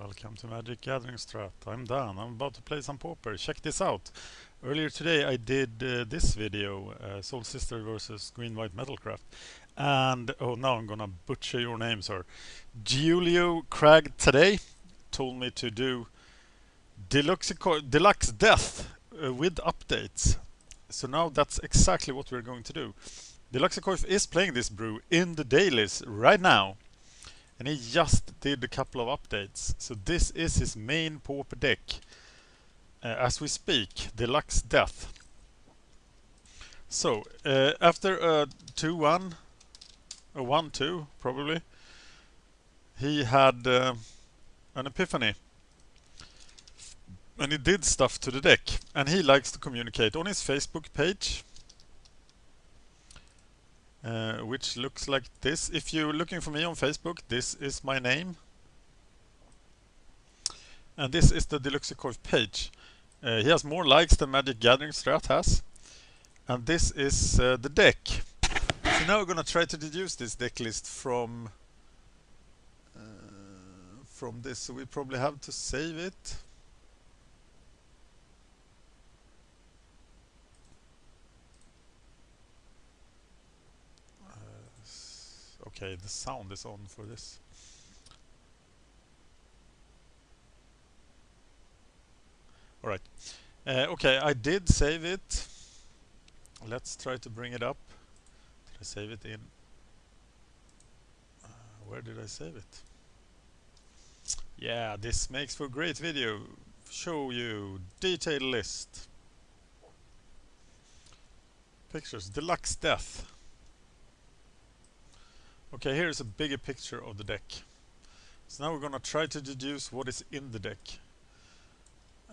Welcome to Magic Gathering Strat. I'm Dan. I'm about to play some Pauper. Check this out. Earlier today I did this video, Soul Sister versus Green White Metalcraft. And, oh, now I'm gonna butcher your name, sir. Giulio Crag today told me to do Deluxe Death with updates. So now that's exactly what we're going to do. Deluxe is playing this brew in the dailies right now. And he just did a couple of updates. So this is his main Pauper deck. As we speak, Deluxe Death. So, after a 2-1, a 1-2 probably, he had an epiphany. And he did stuff to the deck. And he likes to communicate on his Facebook page. Which looks like this. If you're looking for me on Facebook, this is my name. And this is the Deluxe page. He has more likes than Magic Gathering Strat has. And this is the deck. So now we're gonna try to deduce this deck list from this. So we probably have to save it. Okay, the sound is on for this. Alright. Okay, I did save it. Let's try to bring it up. Did I save it in? Where did I save it? Yeah, this makes for a great video. Show you detailed list. Pictures, Deluxe Death. Okay, here's a bigger picture of the deck. So now we're gonna try to deduce what is in the deck.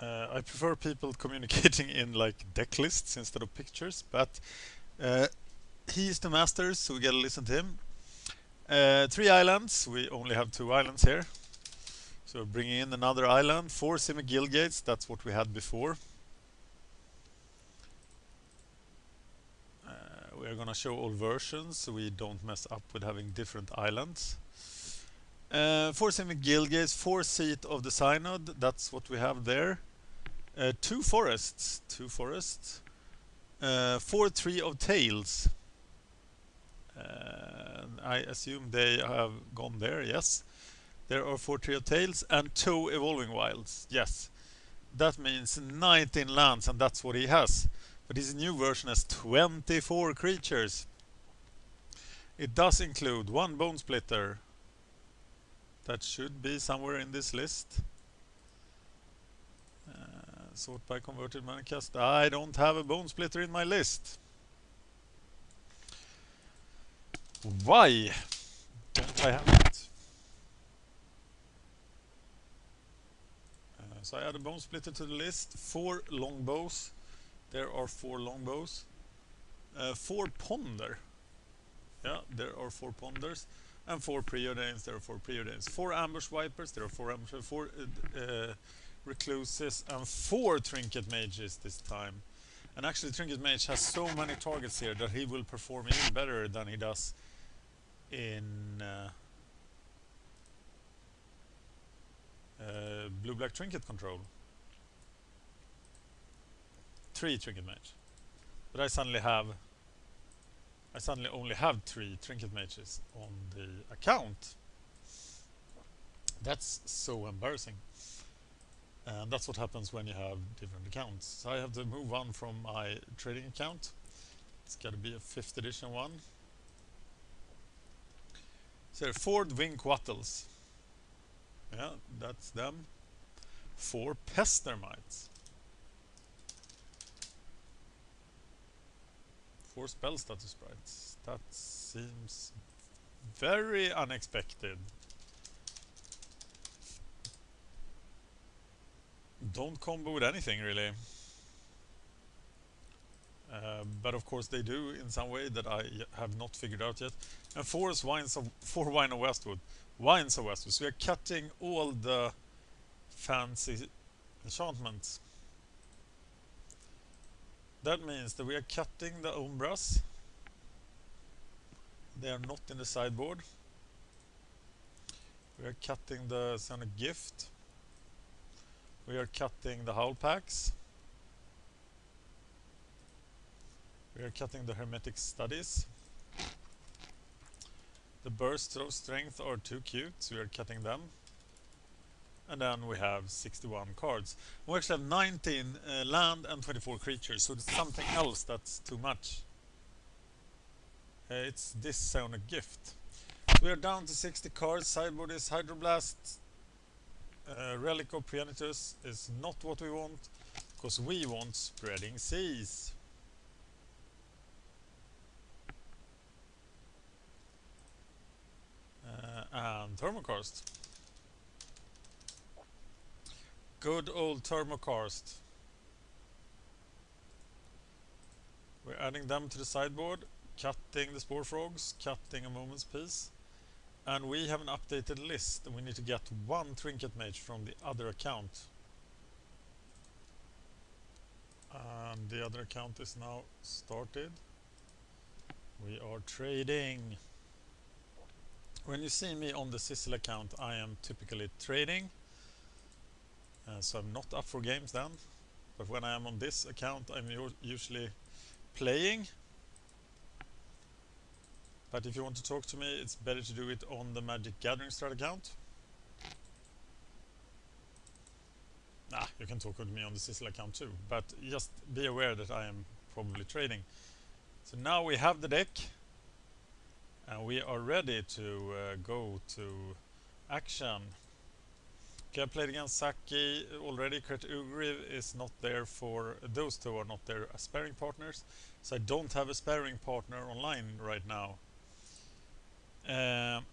I prefer people communicating in like deck lists instead of pictures, but he's the master, so we gotta listen to him. 3 islands, we only have 2 islands here. So bringing in another island, 4 semi-guild gates, that's what we had before. We're gonna show all versions so we don't mess up with having different islands. 4 semi-guild gates, 4 seat of the synod, that's what we have there. 2 forests, 4 tree of tails. I assume they have gone there, yes. There are 4 tree of tails and 2 evolving wilds, yes. That means 19 lands, and that's what he has. But his new version has 24 creatures. It does include 1 bone splitter. That should be somewhere in this list. Sort by converted mana cast. I don't have a bone splitter in my list. Why don't I have it? So I add a bone splitter to the list. 4 longbows. There are 4 longbows. 4 ponder. Yeah, there are 4 ponders. And 4 preordains. There are 4 preordains. 4 ambush vipers. There are 4 ambush. 4 recluses and 4 trinket mages this time. And actually, trinket mage has so many targets here that he will perform even better than he does in blue-black trinket control. 3 trinket mage, but I suddenly only have 3 trinket mages on the account. That's so embarrassing, and that's what happens when you have different accounts. So I have to move on from my trading account. It's got to be a 5th edition one. So 4 Winquattles. Yeah, that's them. 4 Pestermites. 4 spell status sprites. That seems very unexpected. Don't combo with anything really. But of course they do in some way that I have not figured out yet. And 4 Wine of Westwood. Wines of Westwood. So we are cutting all the fancy enchantments. That means that we are cutting the Umbras. They are not in the sideboard. We are cutting the Sonic Gift. We are cutting the hull packs. We are cutting the hermetic studies. The bursts of strength are too cute, so we are cutting them. And then we have 61 cards. We actually have 19 land and 24 creatures, so it's something else that's too much. It's this Sonic gift. We are down to 60 cards. Sideboard is Hydroblast. Relic of Preanitus is not what we want, because we want Spreading Seas. And Thermokarst. Good old Thermokarst. We're adding them to the sideboard, cutting the Spore Frogs, cutting a Moment's Peace. And we have an updated list, and we need to get one Trinket Mage from the other account. And the other account is now started. We are trading. When you see me on the Sizzle account, I am typically trading. So I'm not up for games then. But when I am on this account, I'm usually playing. But if you want to talk to me, it's better to do it on the Magic Gathering Strat account. You can talk with me on the Sizzle account too, but just be aware that I am probably trading. So now we have the deck, and we are ready to go to action. Okay, I played against Saki already. Kurt Ugriv is not there for... Those two are not there as sparring partners, so I don't have a sparring partner online right now. And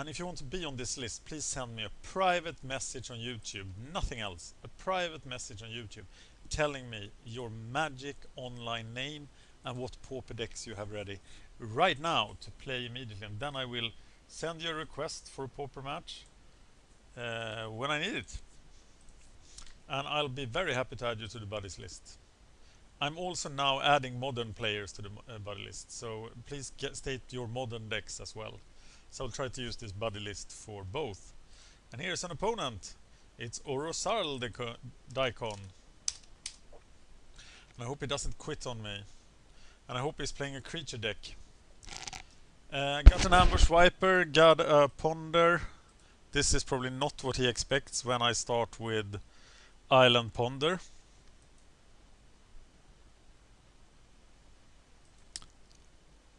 if you want to be on this list, please send me a private message on YouTube, nothing else. A private message on YouTube telling me your Magic Online name and what Pauper decks you have ready right now to play immediately. And then I will send you a request for a Pauper match when I need it. And I'll be very happy to add you to the buddies list. I'm also now adding modern players to the buddy list, so please state your modern decks as well. So I'll try to use this buddy list for both. And here's an opponent. It's Orosarl Daikon. And I hope he doesn't quit on me. And I hope he's playing a creature deck. Got an Ambush Viper, got a Ponder. This is probably not what he expects when I start with Island Ponder.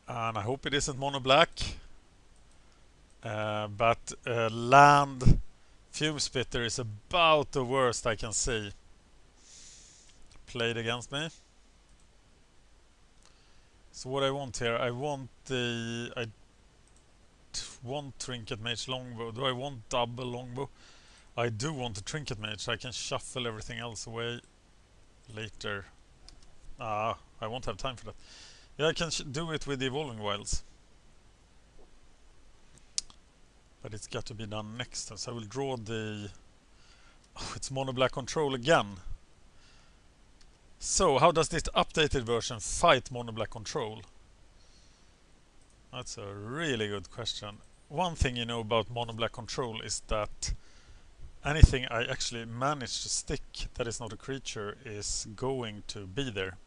And I hope it isn't mono black. But land Fume Spitter is about the worst I can see played against me. So what I want here, I want Trinket Mage Longbow. Do I want double Longbow? I do want a Trinket Mage. I can shuffle everything else away later. I won't have time for that. Yeah, I can do it with the Evolving Wilds. But it's got to be done next. So I will draw the... Oh, it's mono black control again. So, how does this updated version fight mono black control? That's a really good question. One thing you know about mono black control is that anything I actually manage to stick that is not a creature is going to be there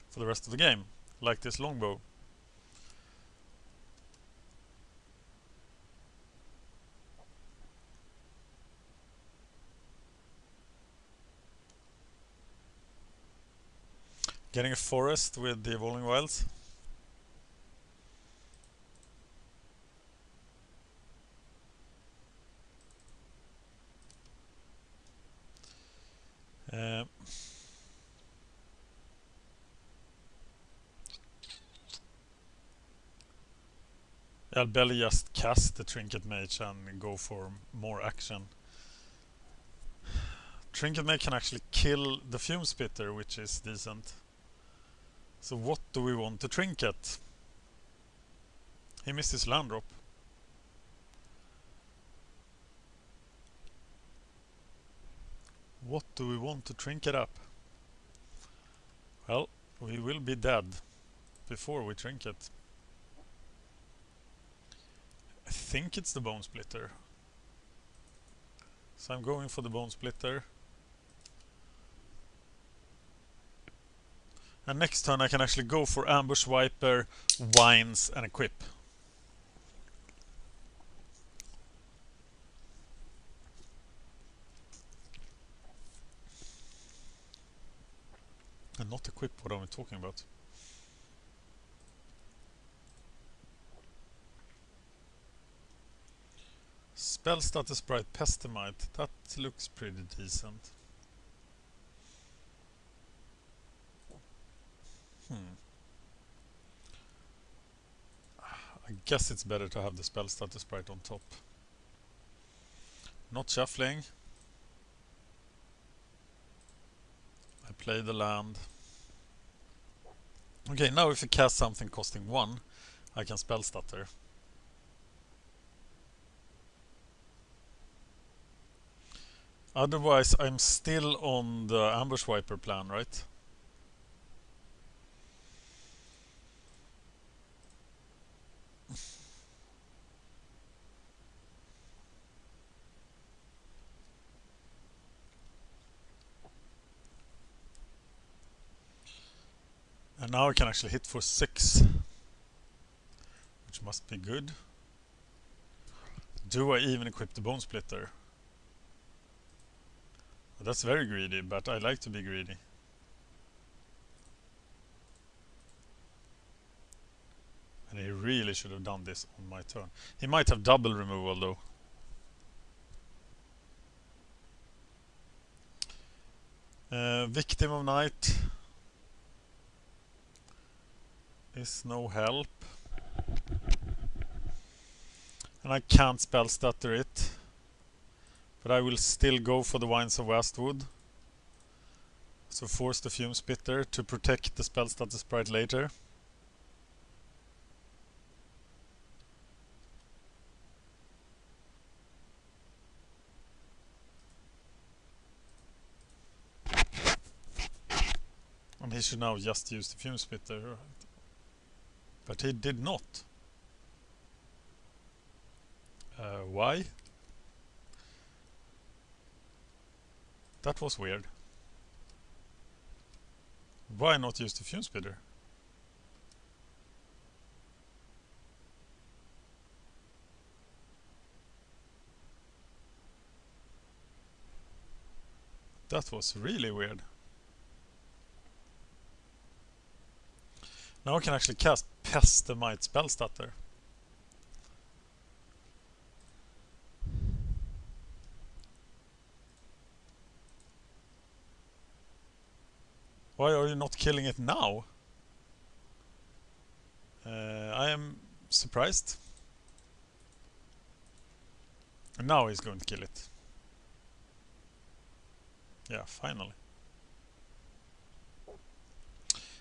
for the rest of the game, like this Longbow. Getting a forest with the Evolving Wilds. I'll barely just cast the Trinket Mage and go for more action. Trinket Mage can actually kill the Fume Spitter, which is decent. So what do we want to trinket? He missed his land drop. What do we want to trinket up? Well, we will be dead before we trinket. I think it's the Bone Splitter. So I'm going for the Bone Splitter. And next turn I can actually go for Ambush Viper, Vines and Equip. And not Equip, what am I talking about? Spell Status Sprite Pestimite, that looks pretty decent. I guess it's better to have the Spell Status Sprite on top. Not shuffling. I play the land. Okay, now if you cast something costing 1, I can Spell Stutter. Otherwise, I'm still on the Ambush Viper plan, right? And now I can actually hit for 6, which must be good. Do I even equip the Bone Splitter? Well, that's very greedy, but I like to be greedy. And he really should have done this on my turn. He might have double removal though. Victim of Night is no help. And I can't Spell Stutter it. But I will still go for the Vines of Westwood. So force the Fume Spitter to protect the Spell Status Sprite later. And he should now just use the Fume Spitter. But he did not. Why? That was weird. Why not use the Fume Spitter? That was really weird. Now I can actually cast Pestimite Spell Stutter. Why are you not killing it now? I am surprised. And now he's going to kill it. Yeah, finally.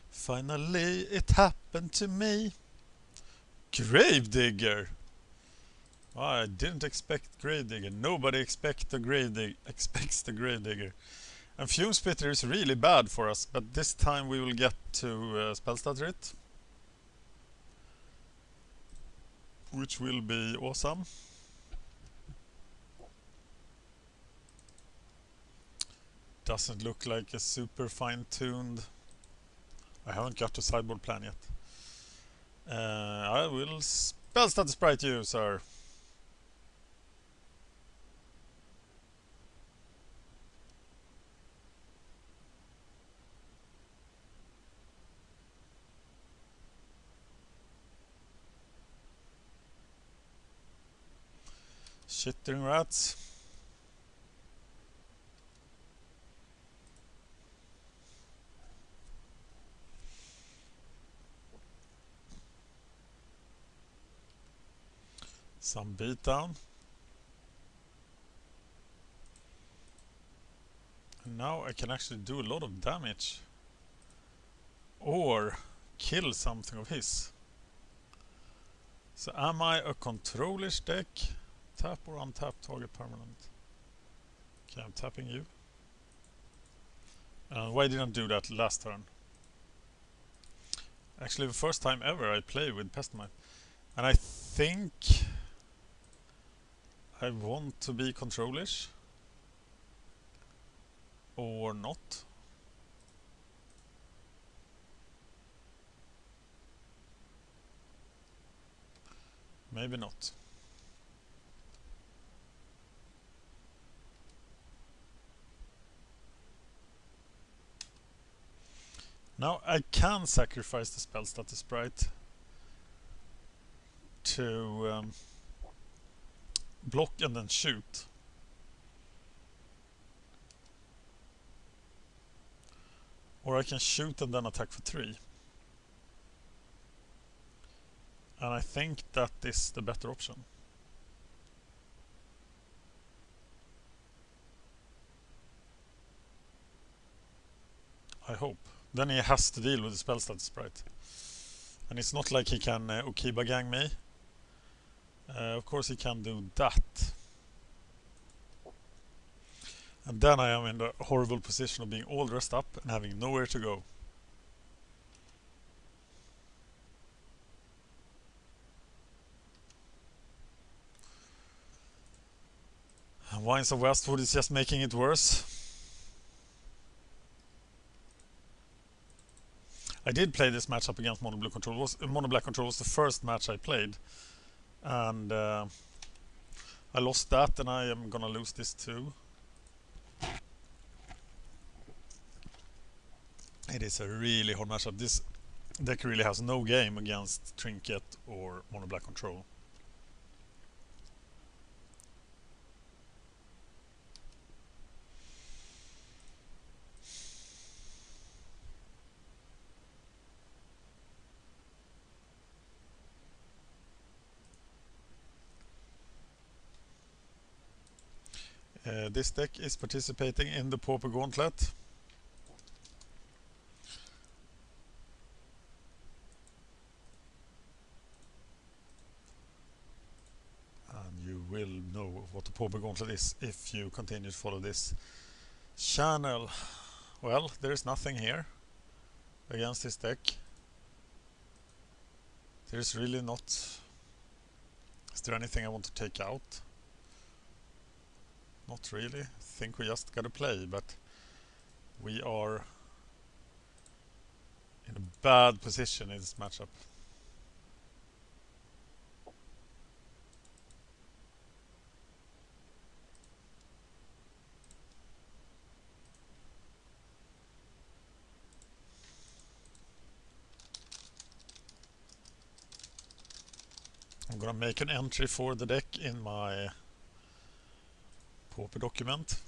Finally, it happened to me. Gravedigger! Oh, I didn't expect Gravedigger. Nobody expects the Gravedigger. And Fume Spitter is really bad for us, but this time we will get to Spell Stutter it. Which will be awesome. Doesn't look like a super fine-tuned... I haven't got a sideboard plan yet. I will Spell Status Sprite you, sir. Shitting rats. Some beatdown. And now I can actually do a lot of damage. Or kill something of his. So am I a controllish deck? Tap or untap target permanent. Okay, I'm tapping you. Why didn't I do that last turn? Actually, the first time ever I play with Pestimite. And I think I want to be controllish. Or not. Maybe not. Now I can sacrifice the spell status sprite to block and then shoot. Or I can shoot and then attack for 3. And I think that is the better option. I hope. Then he has to deal with the spell status sprite. And it's not like he can Okiba gang me. Of course he can do that. And then I am in the horrible position of being all dressed up and having nowhere to go. And Wines of Westwood is just making it worse. I did play this matchup against Mono Blue Control. Mono Black Control was the first match I played. And I lost that, and I am gonna lose this too. It is a really hard matchup. This deck really has no game against Trinket or Mono Black Control. This deck is participating in the Pauper Gauntlet. And you will know what the Pauper Gauntlet is if you continue to follow this channel. Well, there is nothing here against this deck. There's really not. Is there anything I want to take out? Not really. I think we just gotta play, but we are in a bad position in this matchup. I'm gonna make an entry for the deck in my Pauper document.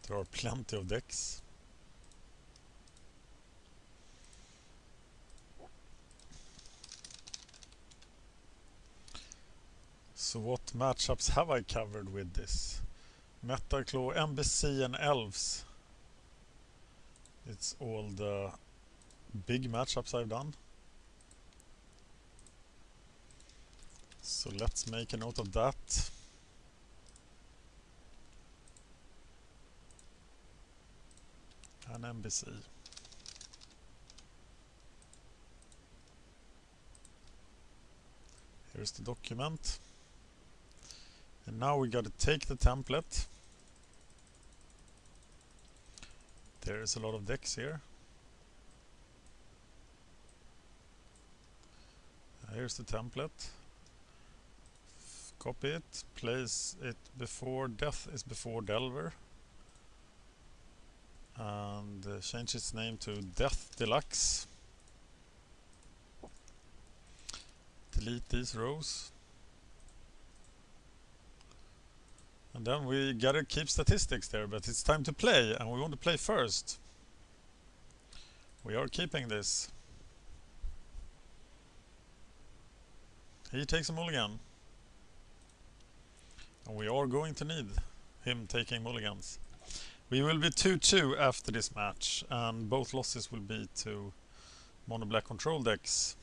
There are plenty of decks. So what matchups have I covered with this? Metal Claw, MBC and Elves. It's all the big matchups I've done. So let's make a note of that. And MBC. Here's the document. And now we gotta take the template. There's a lot of decks here. Here's the template. Copy it, place it before Death is before Delver. And change its name to Death Deluxe. Delete these rows. And then we gotta keep statistics there, but it's time to play, and we want to play first. We are keeping this. He takes a mulligan. And we are going to need him taking mulligans. We will be 2-2 after this match, and both losses will be to Mono Black Control decks.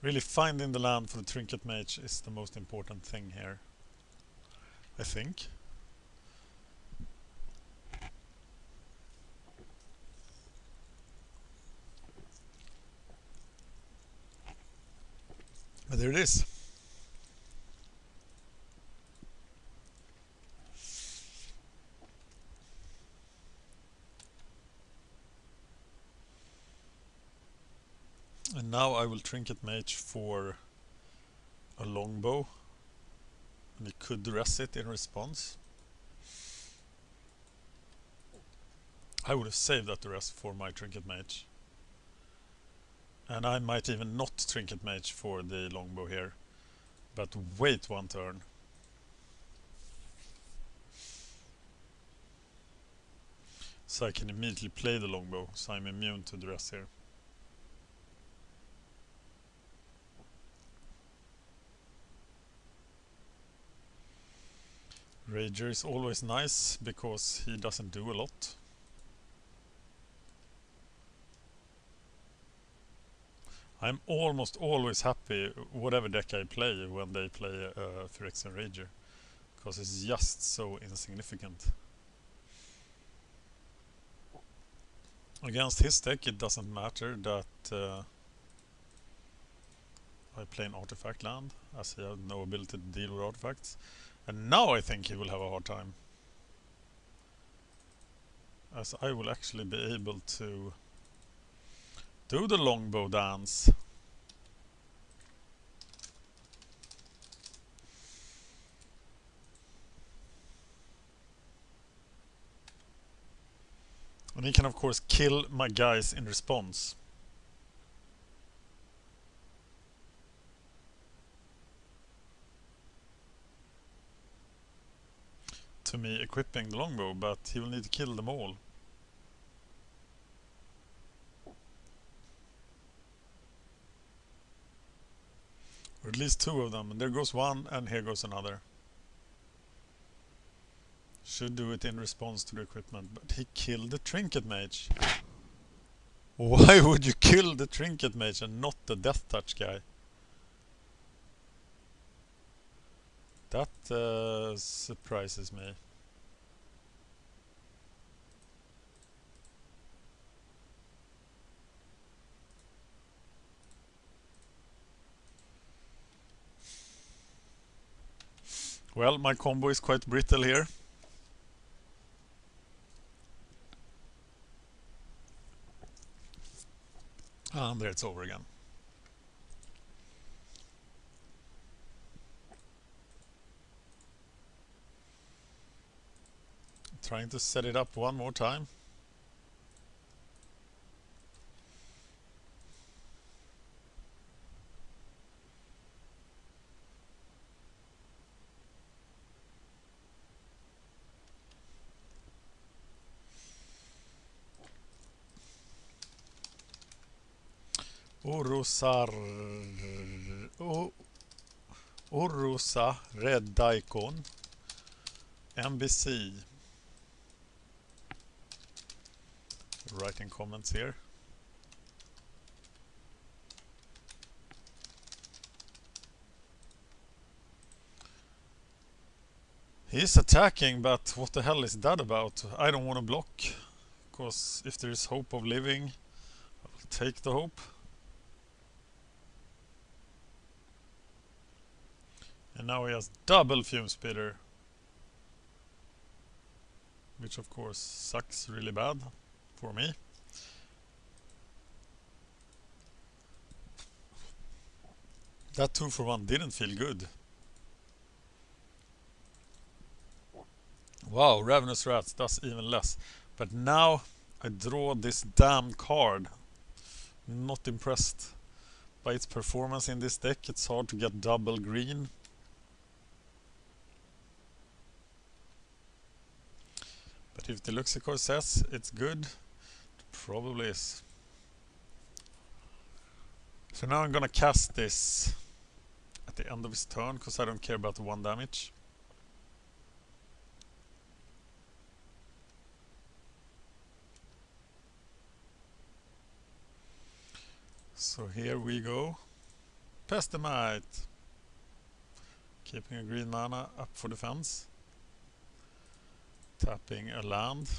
Really finding the land for the Trinket Mage is the most important thing here, I think. But there it is. And now I will trinket mage for a longbow. And he could dress it in response. I would have saved that dress for my trinket mage. And I might even not trinket mage for the longbow here. But wait one turn. So I can immediately play the longbow, so I'm immune to dress here. Rager is always nice because he doesn't do a lot. I'm almost always happy whatever deck I play when they play Phyrexian Rager, because it's just so insignificant. Against his deck it doesn't matter that I play an artifact land, as he has no ability to deal with artifacts. And now I think he will have a hard time, as I will actually be able to do the longbow dance. And he can of course kill my guys in response. To me equipping the longbow, but he will need to kill them all. Or at least two of them. And there goes one and here goes another. Should do it in response to the equipment, but he killed the trinket mage. Why would you kill the trinket mage and not the death touch guy? That surprises me. Well, my combo is quite brittle here. And there it's over again. Trying to set it up one more time. Orosa Red-Daikon MBC. Writing comments here. He's attacking, but what the hell is that about? I don't want to block, because if there is hope of living, I will take the hope. And now he has double Fume Spitter, which of course sucks really bad for me. That 2-for-1 didn't feel good. Wow, Ravenous Rats does even less. But now I draw this damn card. Not impressed by its performance in this deck. It's hard to get double green. But if Deluxe says it's good, it probably is. So now I'm gonna cast this at the end of his turn, because I don't care about the 1 damage. So here we go. Pestimite. Keeping a green mana up for defense. Tapping a land.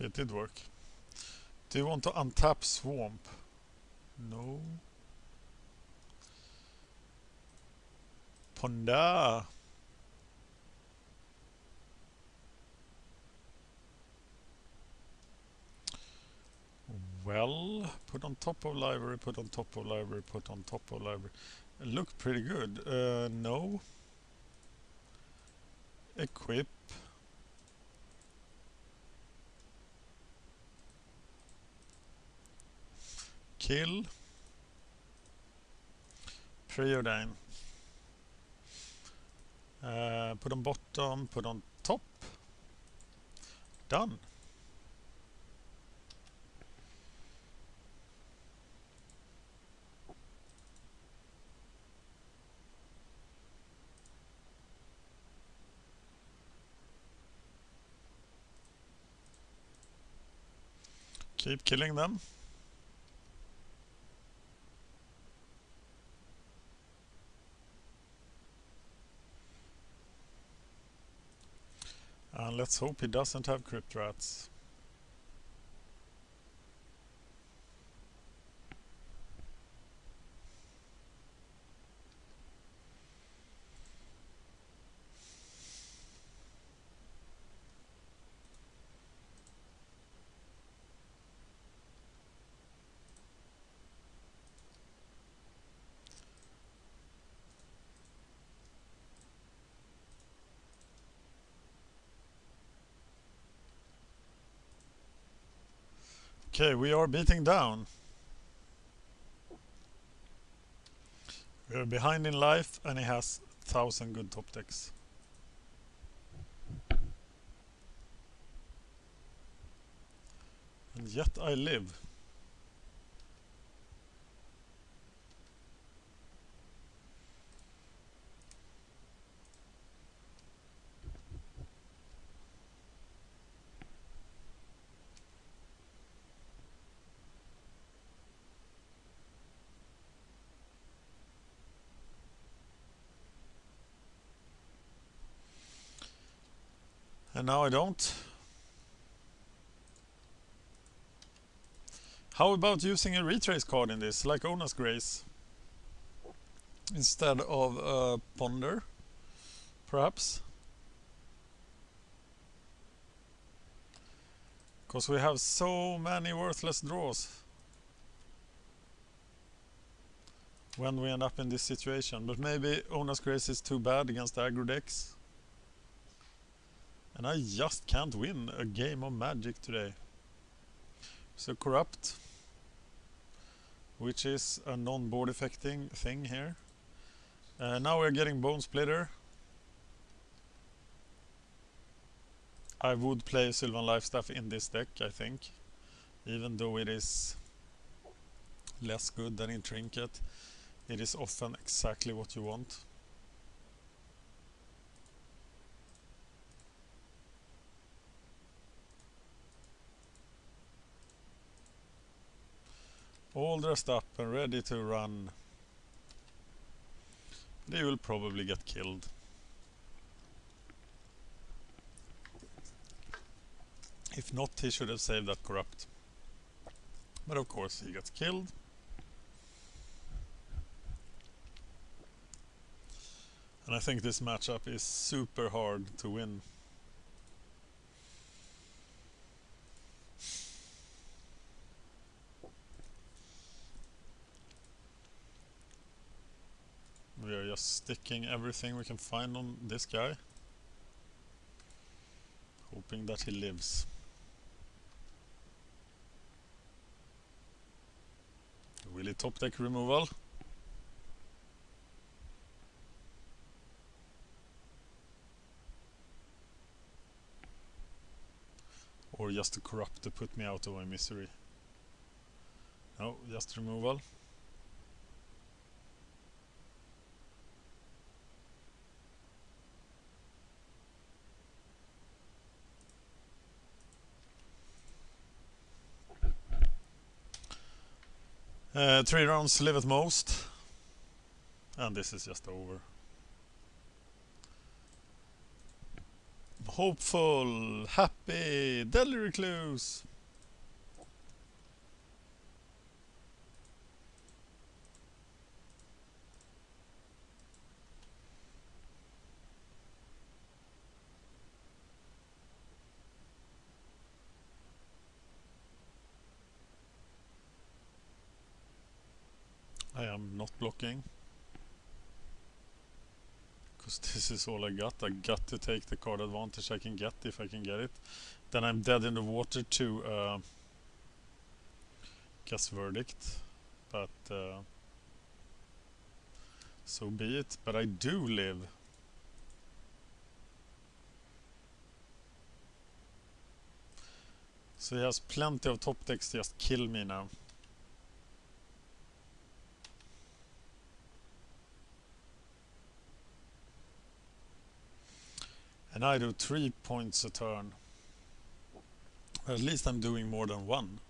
Okay, it did work. Do you want to untap Swamp? No. Ponda. Well, put on top of library, put on top of library, put on top of library. Look pretty good. No. Equip. Kill. Preordain. Put on bottom, put on top. Done. Keep killing them. And let's hope he doesn't have crypt rats. Okay, we are beating down. We are behind in life and he has 1,000 good top decks. And yet I live. And now I don't. How about using a retrace card in this, like Ona's Grace? Instead of Ponder, perhaps? Because we have so many worthless draws when we end up in this situation. But maybe Ona's Grace is too bad against aggro decks. And I just can't win a game of Magic today. So Corrupt, which is a non-board affecting thing here. Now we're getting Bone Splitter. I would play Sylvan Lifestaff in this deck, I think. Even though it is less good than in Trinket, it is often exactly what you want. All dressed up and ready to run. They will probably get killed. If not, he should have saved that Corrupt. But of course he gets killed. And I think this matchup is super hard to win. We are just sticking everything we can find on this guy, hoping that he lives. Will he top deck removal? Or just to Corrupt to put me out of my misery? No, just removal. Three rounds live at most, and this is just over. Hopeful, happy, deadly recluse. I am not blocking. Because this is all I got. I got to take the card advantage I can get if I can get it. Then I'm dead in the water to guess verdict. But so be it. But I do live. So he has plenty of top decks to just kill me now. And I do 3 points a turn. At least I'm doing more than one.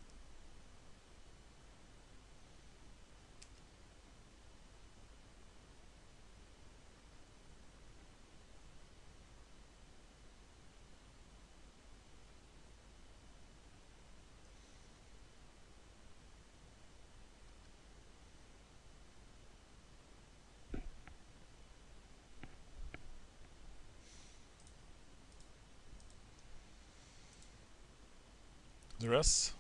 The rest,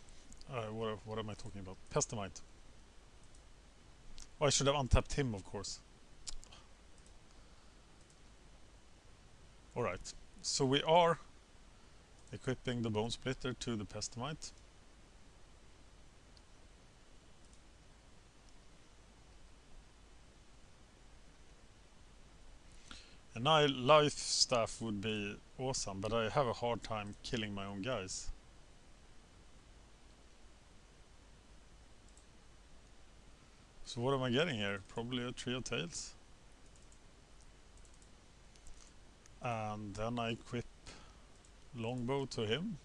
what am I talking about? Pestamite. Oh, I should have untapped him, of course. Alright, so we are equipping the Bone Splitter to the Pestamite. And now life staff would be awesome, but I have a hard time killing my own guys. So what am I getting here? Probably a Trio Tails. And then I equip Longbow to him.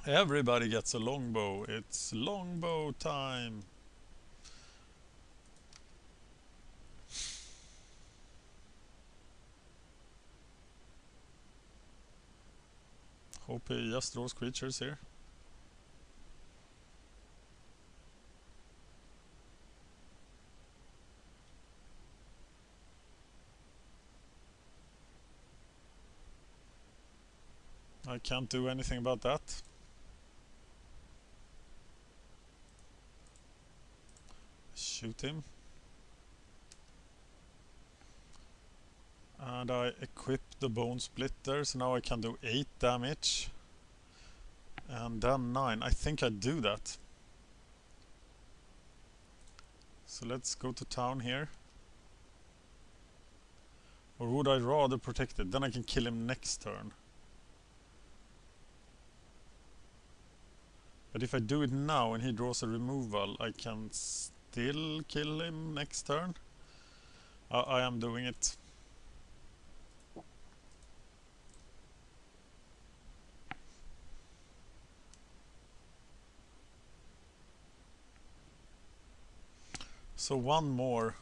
Everybody gets a Longbow. It's Longbow time. Hope he just draws creatures here. I can't do anything about that. Shoot him. And I equip the Bone Splitter, so now I can do 8 damage. And then 9. I think I do that. So let's go to town here. Or would I rather protect it? Then I can kill him next turn. But if I do it now and he draws a removal, I can still kill him next turn. I am doing it. So one more.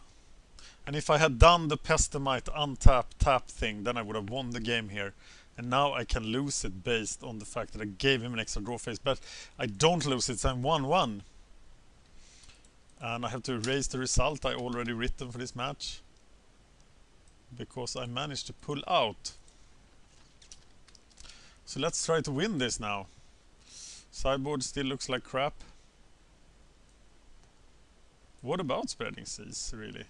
And if I had done the Pestamite untap tap thing, then I would have won the game here. And now I can lose it based on the fact that I gave him an extra draw phase. But I don't lose it, so I'm 1-1. And I have to erase the result I already written for this match. Because I managed to pull out. So let's try to win this now. Sideboard still looks like crap. What about Spreading Seas, really?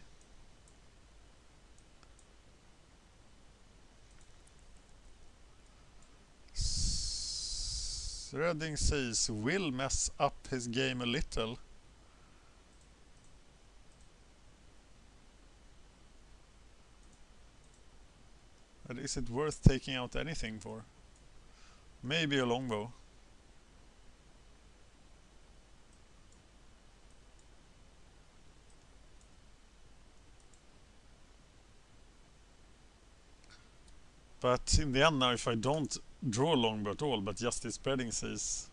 Spreading Seas will mess up his game a little. But is it worth taking out anything for? Maybe a Longbow. But in the end now, if I don't draw Longbow at all, but just the Spreading Seas,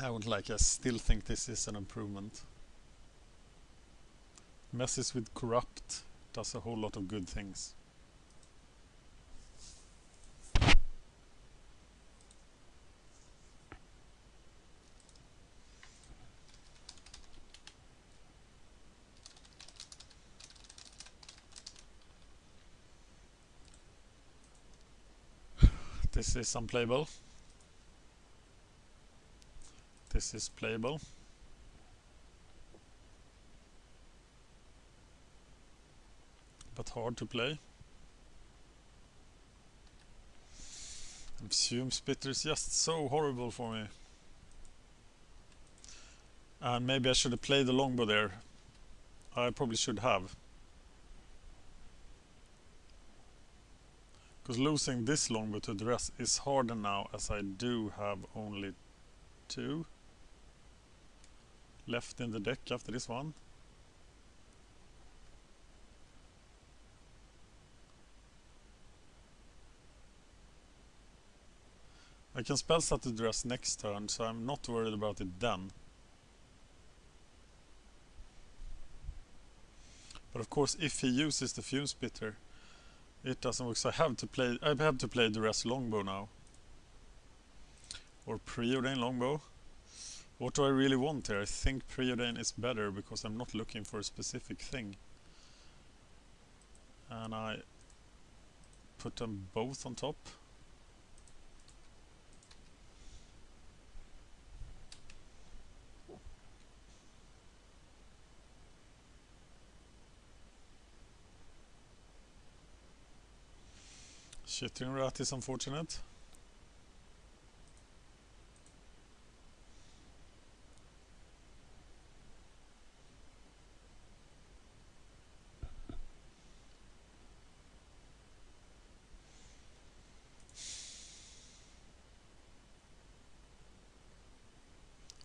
I still think this is an improvement. Messes with Corrupt, does a whole lot of good things. This is unplayable. This is playable. But hard to play. And Fume Spitter is just so horrible for me. And maybe I should have played the longbow there. I probably should have. Because losing this longbow to the rest is harder now, as I do have only 2 left in the deck after this one. I can spell stat the dress next turn, so I'm not worried about it then. But of course, if he uses the Fume Spitter, it doesn't work. So I have to play the rest longbow now, or preordain longbow. What do I really want here? I think preordain is better because I'm not looking for a specific thing. And I put them both on top. Shitting Rat is unfortunate.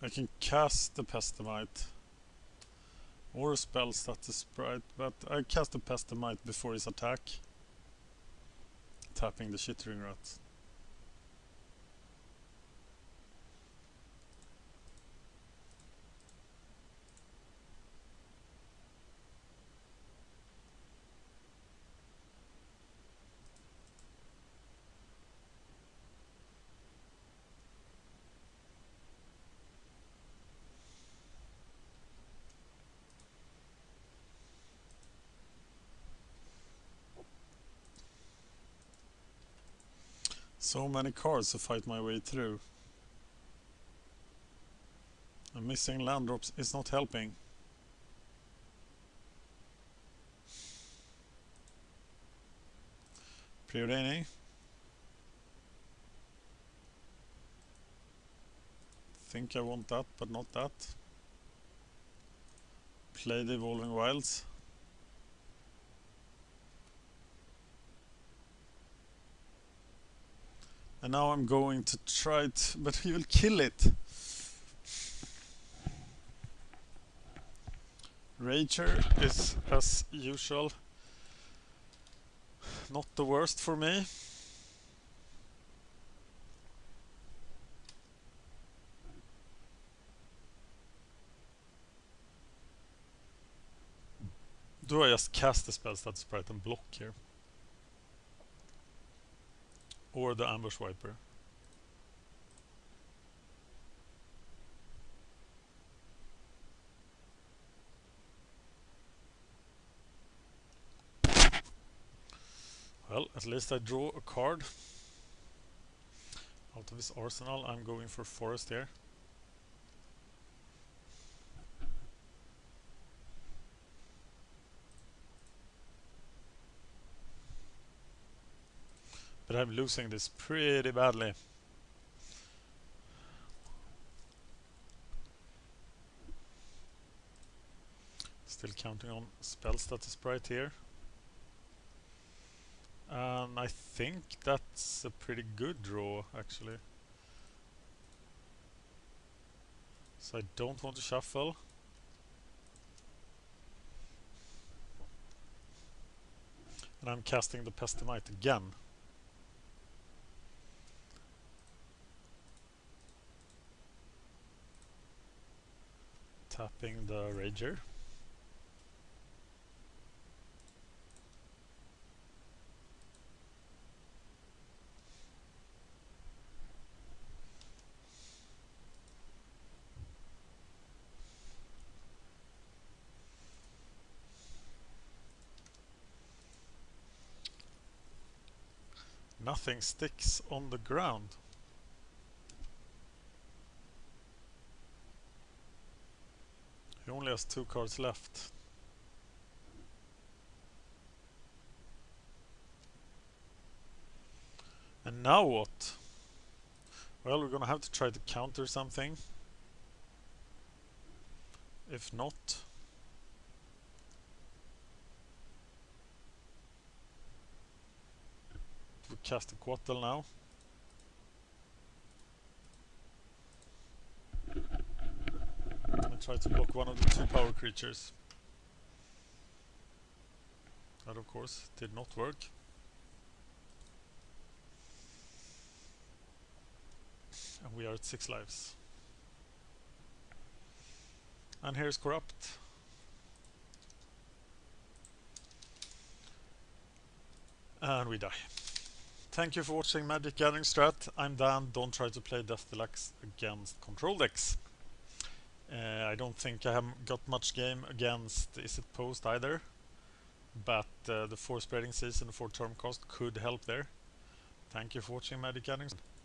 I can cast the Pestamite or a spell stat the sprite, but I cast the Pestamite before his attack, tapping the Shitting Rat. So many cards to fight my way through. And missing land drops is not helping. Preordaining. Think I want that, but not that. Play the Evolving Wilds. And now I'm going to try to, but he will kill it. Rager is, as usual, not the worst for me. Do I just cast the spells that sprite and block here? Or the Ambush Wiper? Well, at least I draw a card out of his arsenal. I'm going for Forest here. But I'm losing this pretty badly. Still counting on spell status right here. And I think that's a pretty good draw, actually. So I don't want to shuffle. And I'm casting the Pestamite again. Tapping the Rager. Nothing sticks on the ground. He only has 2 cards left. And now what? Well, we're gonna have to try to counter something. If not, we cast a Quattle now. And try to block one of the 2 power creatures. That of course did not work. And we are at 6 lives. And here's Corrupt. And we die. Thank you for watching Magic Gathering Strat. I'm Dan. Don't try to play Death Deluxe against control decks. I don't think I have got much game against Is It Post either. But the 4 spreading season, 4 term cost could help there. Thank you for watching Magic Gathering Strat.